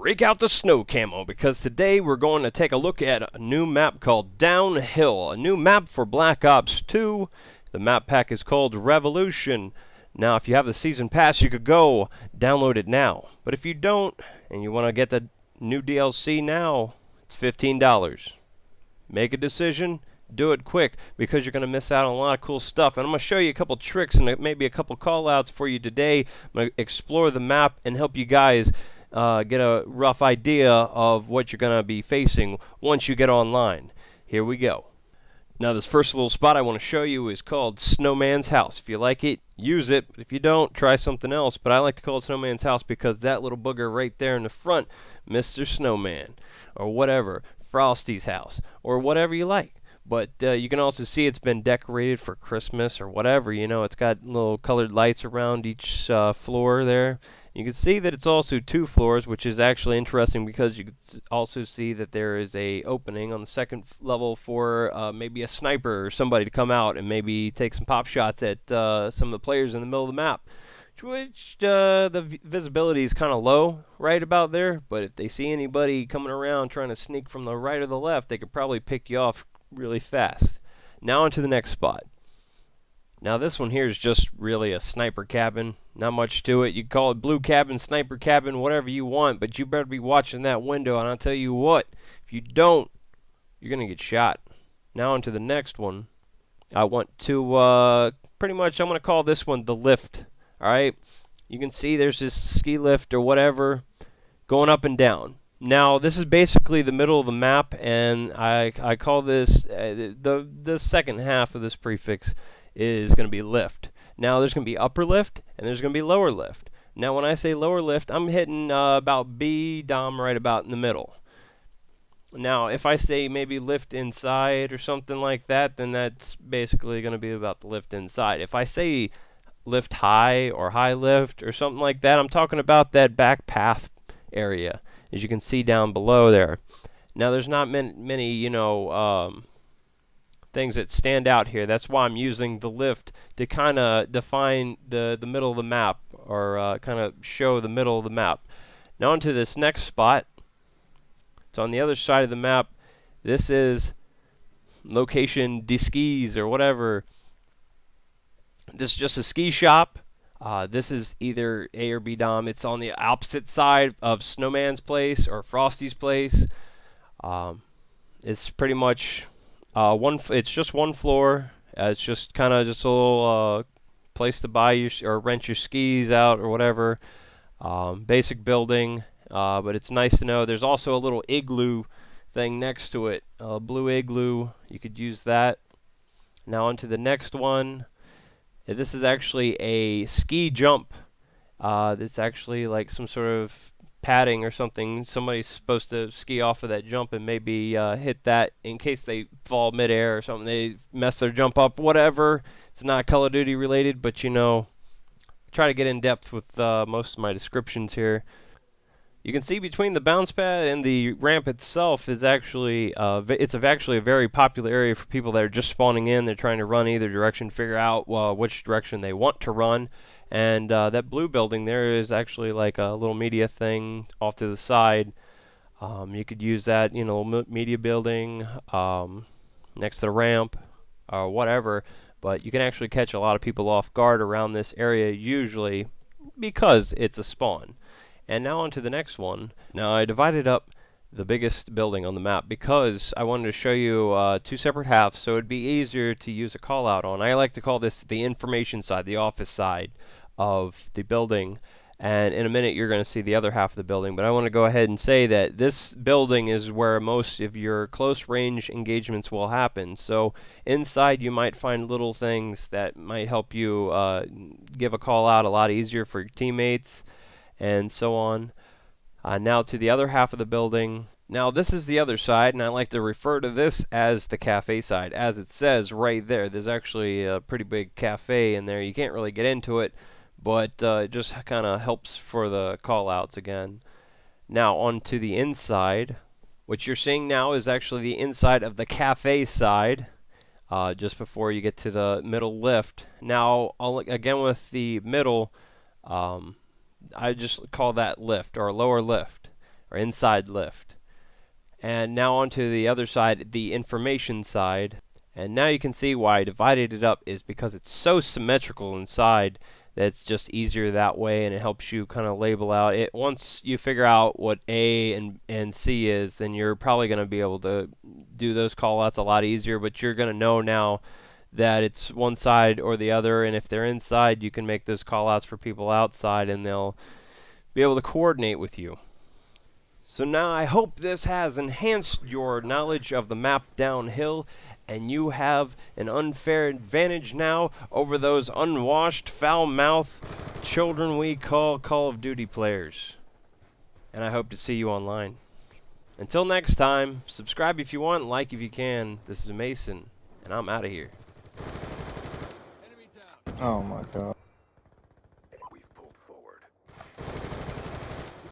break out the snow camo because today we're going to take a look at a new map called Downhill, a new map for Black Ops 2. The map pack is called Revolution. Now, if you have the season pass, you could go download it now. But if you don't, and you want to get the new DLC now, it's $15. Make a decision, do it quick, because you're going to miss out on a lot of cool stuff. And I'm going to show you a couple tricks and maybe a couple call-outs for you today. I'm going to explore the map and help you guys get a rough idea of what you're going to be facing once you get online. Here we go. Now, this first little spot I want to show you is called Snowman's House. If you like it, use it. If you don't, try something else. But I like to call it Snowman's House because that little booger right there in the front, Mr. Snowman, or whatever, Frosty's house, or whatever you like. But you can also see it's been decorated for Christmas or whatever. You know, it's got little colored lights around each floor there. You can see that it's also 2 floors, which is actually interesting because you can also see that there is a opening on the second level for maybe a sniper or somebody to come out and maybe take some pop shots at some of the players in the middle of the map. Which the visibility is kind of low right about there, but if they see anybody coming around trying to sneak from the right or the left, they could probably pick you off really fast. Now onto the next spot. Now this one here is just really a sniper cabin. Not much to it. You can call it blue cabin, sniper cabin, whatever you want, but you better be watching that window, and I'll tell you what, if you don't, you're going to get shot. Now onto the next one. I want to, pretty much, I'm going to call this one the lift. Alright? You can see there's this ski lift or whatever going up and down. Now, this is basically the middle of the map, and I call this, the second half of this prefix is going to be lift. Now, there's going to be upper lift, and there's going to be lower lift. Now, when I say lower lift, I'm hitting about B dom right about in the middle. Now, if I say maybe lift inside or something like that, then that's basically going to be about the lift inside. If I say lift high or high lift or something like that, I'm talking about that back path area, as you can see down below there. Now, there's not many you know, things that stand out here. That's why I'm using the lift to kind of define the middle of the map, or kind of show the middle of the map. Now onto this next spot. It's on the other side of the map. This is location de skis or whatever. This is just a ski shop. This is either A or B dom. It's on the opposite side of Snowman's place or Frosty's place. It's pretty much it's just one floor. It's just kind of just a little place to buy your or rent your skis out or whatever. Basic building, but it's nice to know. There's also a little igloo thing next to it, a blue igloo. You could use that. Now onto the next one. This is actually a ski jump. It's actually like some sort of padding or something. Somebody's supposed to ski off of that jump and maybe hit that in case they fall midair or something. They mess their jump up, whatever. It's not Call of Duty related, but you know, try to get in depth with most of my descriptions here. You can see between the bounce pad and the ramp itself is actually actually a very popular area for people that are just spawning in. They're trying to run either direction, figure out which direction they want to run. And that blue building there is actually like a little media thing off to the side. You could use that, you know, media building next to the ramp or whatever. But you can actually catch a lot of people off guard around this area usually because it's a spawn. And now on to the next one. Now I divided up the biggest building on the map because I wanted to show you 2 separate halves so it'd be easier to use a call out on. I like to call this the information side, the office side of the building. And in a minute you're going to see the other half of the building, but I want to go ahead and say that this building is where most of your close range engagements will happen. So inside you might find little things that might help you give a call out a lot easier for your teammates and so on. Now to the other half of the building. Now this is the other side, and I like to refer to this as the cafe side. As it says right there, there's actually a pretty big cafe in there. You can't really get into it, but it just kind of helps for the call outs again. Now on to the inside. What you're seeing now is actually the inside of the cafe side, just before you get to the middle lift. Now again with the middle, I just call that lift or lower lift. or inside lift. And now onto the other side, the information side. And now you can see why I divided it up is because it's so symmetrical inside that it's just easier that way, and it helps you kind of label out it. Once you figure out what A and C is, then you're probably going to be able to do those call outs a lot easier, but you're going to know now that it's one side or the other, and if they're inside, you can make those call outs for people outside and they'll be able to coordinate with you. So now I hope this has enhanced your knowledge of the map Downhill, and you have an unfair advantage now over those unwashed, foul-mouthed children we call Call of Duty players. And I hope to see you online. Until next time, subscribe if you want, like if you can. This is Mason, and I'm out of here. Oh my god.